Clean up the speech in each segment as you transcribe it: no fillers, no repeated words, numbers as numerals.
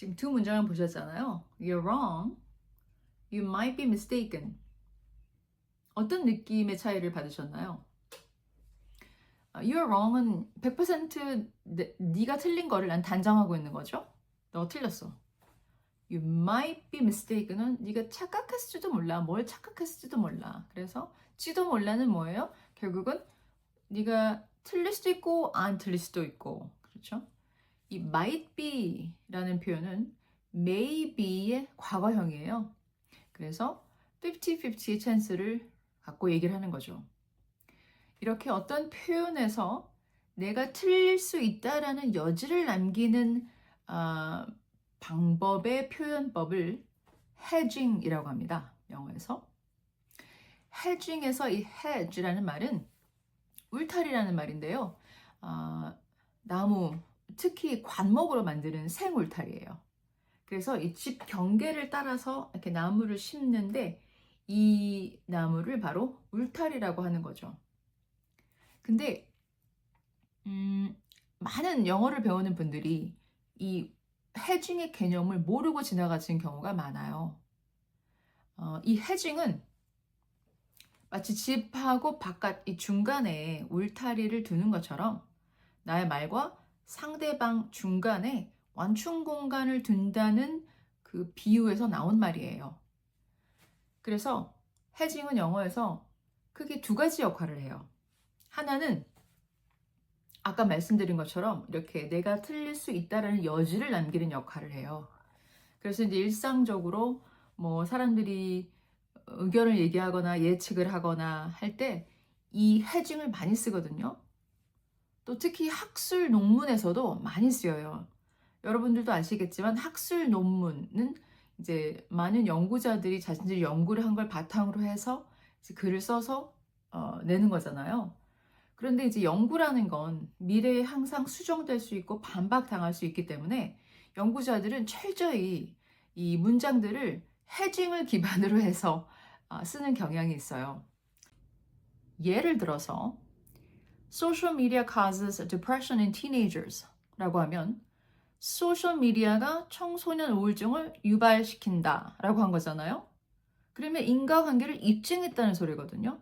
지금 두 문장을 보셨잖아요. You're wrong. You might be mistaken. 어떤 느낌의 차이를 받으셨나요? You're wrong은 100% 네가 틀린 거를 난 단정하고 있는 거죠. 너 틀렸어. You might be mistaken은 네가 착각했을지도 몰라. 뭘 착각했을지도 몰라. 그래서 지도 몰라는 뭐예요? 결국은 네가 틀릴 수도 있고 안 틀릴 수도 있고. 그렇죠? 이 might be라는 표현은 may be의 과거형이에요. 그래서 50-50의 찬스를 갖고 얘기를 하는 거죠. 이렇게 어떤 표현에서 내가 틀릴 수 있다라는 여지를 남기는 방법의 표현법을 hedging이라고 합니다. 영어에서. hedging에서 이 hedge라는 말은 울타리라는 말인데요. 나무, 특히 관목으로 만드는 생울타리예요. 그래서 이 집 경계를 따라서 이렇게 나무를 심는데 이 나무를 바로 울타리라고 하는 거죠. 근데 많은 영어를 배우는 분들이 이 해징의 개념을 모르고 지나가는 경우가 많아요. 이 해징은 마치 집하고 바깥 이 중간에 울타리를 두는 것처럼 나의 말과 상대방 중간에 완충 공간을 둔다는 그 비유에서 나온 말이에요. 그래서 해징은 영어에서 크게 두 가지 역할을 해요. 하나는 아까 말씀드린 것처럼 이렇게 내가 틀릴 수 있다라는 여지를 남기는 역할을 해요. 그래서 이제 일상적으로 뭐 사람들이 의견을 얘기하거나 예측을 하거나 할 때 이 해징을 많이 쓰거든요. 또 특히 학술 논문에서도 많이 쓰여요. 여러분들도 아시겠지만 학술 논문은 이제 많은 연구자들이 자신들이 연구를 한 걸 바탕으로 해서 글을 써서 내는 거잖아요. 그런데 이제 연구라는 건 미래에 항상 수정될 수 있고 반박당할 수 있기 때문에 연구자들은 철저히 이 문장들을 해징을 기반으로 해서 쓰는 경향이 있어요. 예를 들어서 Social media causes depression in teenagers 라고 하면 소셜미디어가 청소년 우울증을 유발시킨다 라고 한 거잖아요. 그러면 인과관계를 입증했다는 소리거든요.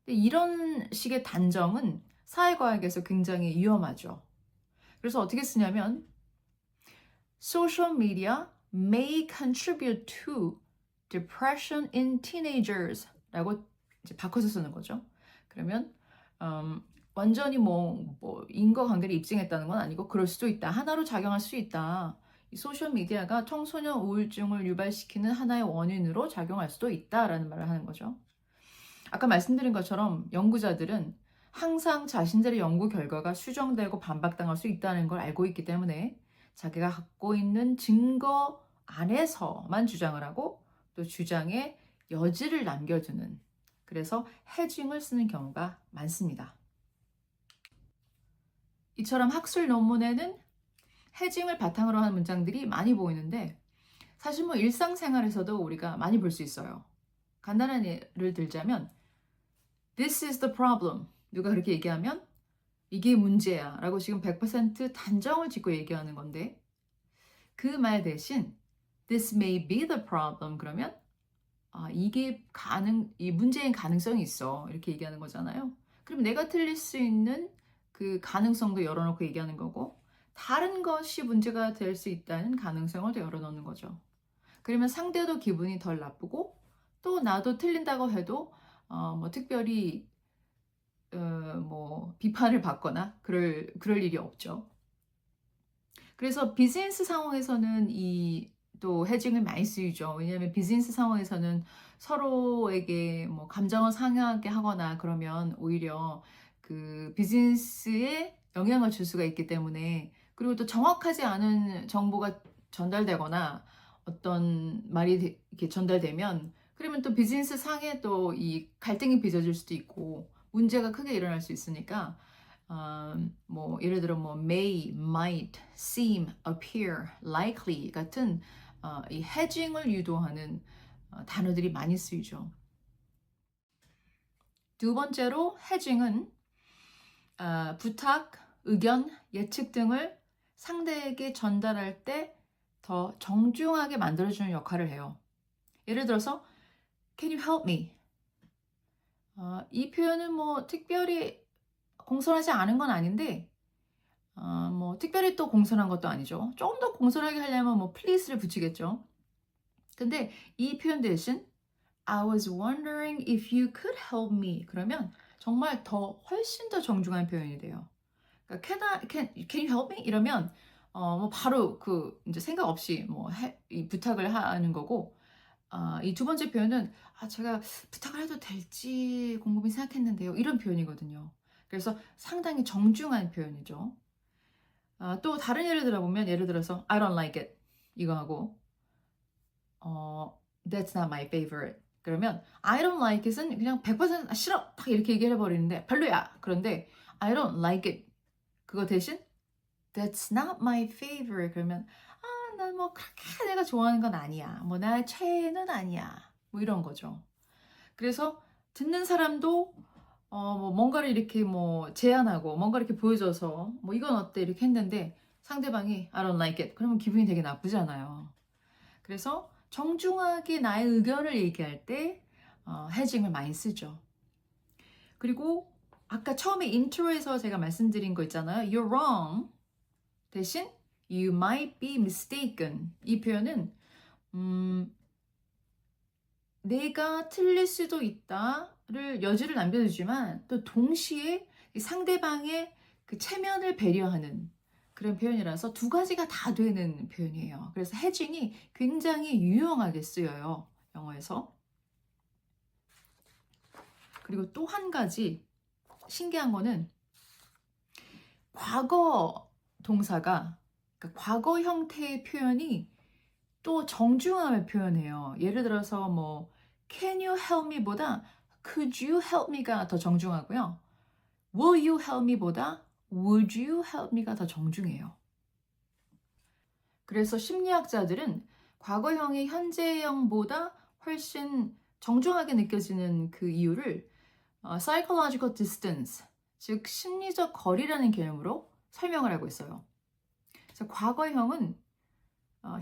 이런 식의 단정은 사회과학에서 굉장히 위험하죠. 그래서 어떻게 쓰냐면 Social media may contribute to depression in teenagers 라고 이제 바꿔서 쓰는 거죠. 그러면 완전히 뭐 인과관계를 입증했다는 건 아니고 그럴 수도 있다. 하나로 작용할 수 있다. 이 소셜미디어가 청소년 우울증을 유발시키는 하나의 원인으로 작용할 수도 있다라는 말을 하는 거죠. 아까 말씀드린 것처럼 연구자들은 항상 자신들의 연구 결과가 수정되고 반박당할 수 있다는 걸 알고 있기 때문에 자기가 갖고 있는 증거 안에서만 주장을 하고 또 주장에 여지를 남겨두는, 그래서 해징을 쓰는 경우가 많습니다. 이처럼 학술 논문에는 해징을 바탕으로 한 문장들이 많이 보이는데 사실 뭐 일상생활에서도 우리가 많이 볼 수 있어요. 간단한 예를 들자면 This is the problem. 누가 그렇게 얘기하면 이게 문제야 라고 지금 100% 단정을 짓고 얘기하는 건데 그 말 대신 This may be the problem 그러면 이게 이 문제인 가능성이 있어 이렇게 얘기하는 거잖아요. 그럼 내가 틀릴 수 있는 그 가능성도 열어놓고 얘기하는 거고 다른 것이 문제가 될 수 있다는 가능성을 또 열어놓는 거죠. 그러면 상대도 기분이 덜 나쁘고 또 나도 틀린다고 해도 뭐 특별히 뭐 비판을 받거나 그럴 일이 없죠. 그래서 비즈니스 상황에서는 이 또 해징을 많이 쓰이죠. 왜냐하면 비즈니스 상황에서는 서로에게 뭐 감정을 상하게 하거나 그러면 오히려 그 비즈니스에 영향을 줄 수가 있기 때문에, 그리고 또 정확하지 않은 정보가 전달되거나 어떤 말이 이렇게 전달되면 그러면 또 비즈니스 상에 또 이 갈등이 빚어질 수도 있고 문제가 크게 일어날 수 있으니까 뭐 예를 들어 뭐 may, might, seem, appear, likely 같은 이 해징을 유도하는 단어들이 많이 쓰이죠. 두 번째로 해징은 부탁, 의견, 예측 등을 상대에게 전달할 때 더 정중하게 만들어주는 역할을 해요. 예를 들어서 Can you help me? 이 표현은 뭐 특별히 공손하지 않은 건 아닌데 뭐 특별히 또 공손한 것도 아니죠. 조금 더 공손하게 하려면 뭐 please를 붙이겠죠. 근데 이 표현 대신 I was wondering if you could help me 그러면 정말 더 훨씬 더 정중한 표현이 돼요. 그러니까 can you help me? 이러면 뭐 바로 그 이제 생각 없이 뭐 이 부탁을 하는 거고 이 두 번째 표현은 제가 부탁을 해도 될지 곰곰이 생각했는데요. 이런 표현이거든요. 그래서 상당히 정중한 표현이죠. 또 다른 예를 들어보면 예를 들어서 I don't like it 이거 하고 That's not my favorite 그러면 I don't like it은 그냥 100% 싫어 딱 이렇게 얘기해 버리는데 별로야. 그런데 I don't like it 그거 대신 That's not my favorite 그러면 난 뭐 그렇게 내가 좋아하는 건 아니야. 뭐 나의 최애는 아니야. 뭐 이런 거죠. 그래서 듣는 사람도 뭐 뭔가를 이렇게 뭐 제안하고 뭔가를 이렇게 보여줘서 뭐 이건 어때 이렇게 했는데 상대방이 I don't like it 그러면 기분이 되게 나쁘잖아요. 그래서 정중하게 나의 의견을 얘기할 때 해징을 많이 쓰죠. 그리고 아까 처음에 인트로에서 제가 말씀드린 거 있잖아요. You're wrong 대신 You might be mistaken. 이 표현은 내가 틀릴 수도 있다를 여지를 남겨두지만 또 동시에 상대방의 그 체면을 배려하는 그런 표현이라서 두 가지가 다 되는 표현이에요. 그래서 해징이 굉장히 유용하게 쓰여요. 영어에서. 그리고 또 한 가지 신기한 거는 과거 동사가 그러니까 과거 형태의 표현이 또 정중함을 표현해요. 예를 들어서 뭐 Can you help me 보다 Could you help me가 더 정중하고요. Will you help me 보다 Would you help me가 더 정중해요. 그래서 심리학자들은 과거형이 현재형보다 훨씬 정중하게 느껴지는 그 이유를 psychological distance, 즉 심리적 거리라는 개념으로 설명을 하고 있어요. 그래서 과거형은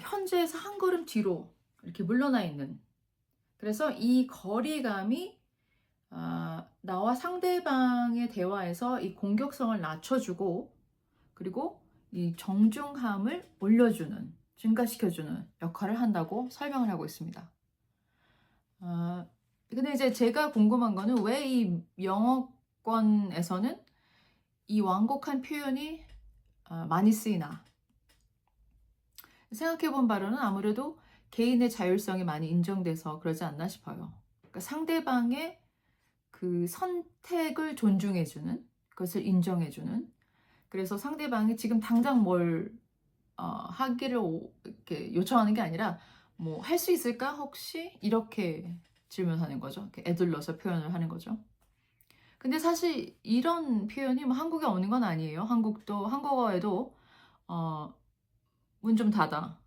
현재에서 한 걸음 뒤로 이렇게 물러나 있는 그래서 이 거리감이 나와 상대방의 대화에서 이 공격성을 낮춰주고 그리고 이 정중함을 올려주는 증가시켜주는 역할을 한다고 설명을 하고 있습니다. 근데 이제 제가 궁금한 거는 왜 이 영어권에서는 이 완곡한 표현이 많이 쓰이나 생각해본 바로는 아무래도 개인의 자율성이 많이 인정돼서 그러지 않나 싶어요. 그러니까 상대방의 그 선택을 존중해주는 그것을 인정해주는 그래서 상대방이 지금 당장 뭘 하기를 이렇게 요청하는 게 아니라 뭐 할 수 있을까 혹시 이렇게 질문하는 거죠. 이렇게 애둘러서 표현을 하는 거죠. 근데 사실 이런 표현이 뭐 한국에 없는 건 아니에요. 한국어에도 문 좀 닫아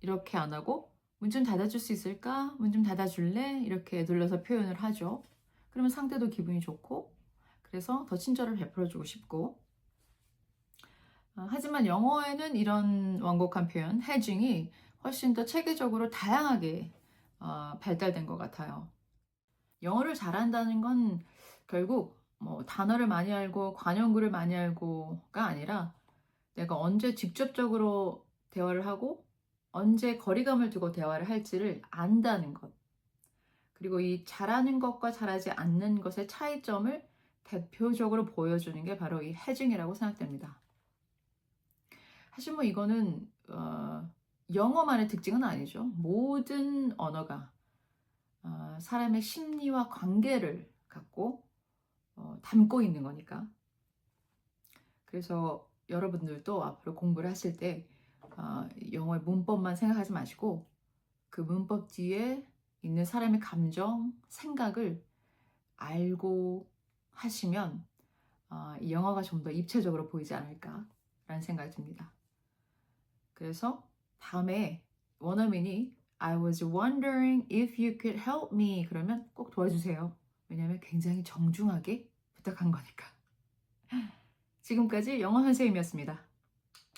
이렇게 안 하고 문 좀 닫아줄 수 있을까? 문 좀 닫아줄래? 이렇게 애둘러서 표현을 하죠. 그러면 상대도 기분이 좋고 그래서 더 친절을 베풀어주고 싶고 하지만 영어에는 이런 완곡한 표현, 해징이 훨씬 더 체계적으로 다양하게 발달된 것 같아요. 영어를 잘한다는 건 결국 뭐 단어를 많이 알고 관용구를 많이 알고가 아니라 내가 언제 직접적으로 대화를 하고 언제 거리감을 두고 대화를 할지를 안다는 것. 그리고 이 잘하는 것과 잘하지 않는 것의 차이점을 대표적으로 보여주는 게 바로 이 해징이라고 생각됩니다. 사실 뭐 이거는 영어만의 특징은 아니죠. 모든 언어가 사람의 심리와 관계를 갖고 담고 있는 거니까. 그래서 여러분들도 앞으로 공부를 하실 때 영어의 문법만 생각하지 마시고 그 문법 뒤에 있는 사람의 감정, 생각을 알고 하시면 이 영어가 좀 더 입체적으로 보이지 않을까라는 생각이 듭니다. 그래서 다음에 원어민이 I was wondering if you could help me 그러면 꼭 도와주세요. 왜냐하면 굉장히 정중하게 부탁한 거니까. 지금까지 영어 선생님이었습니다.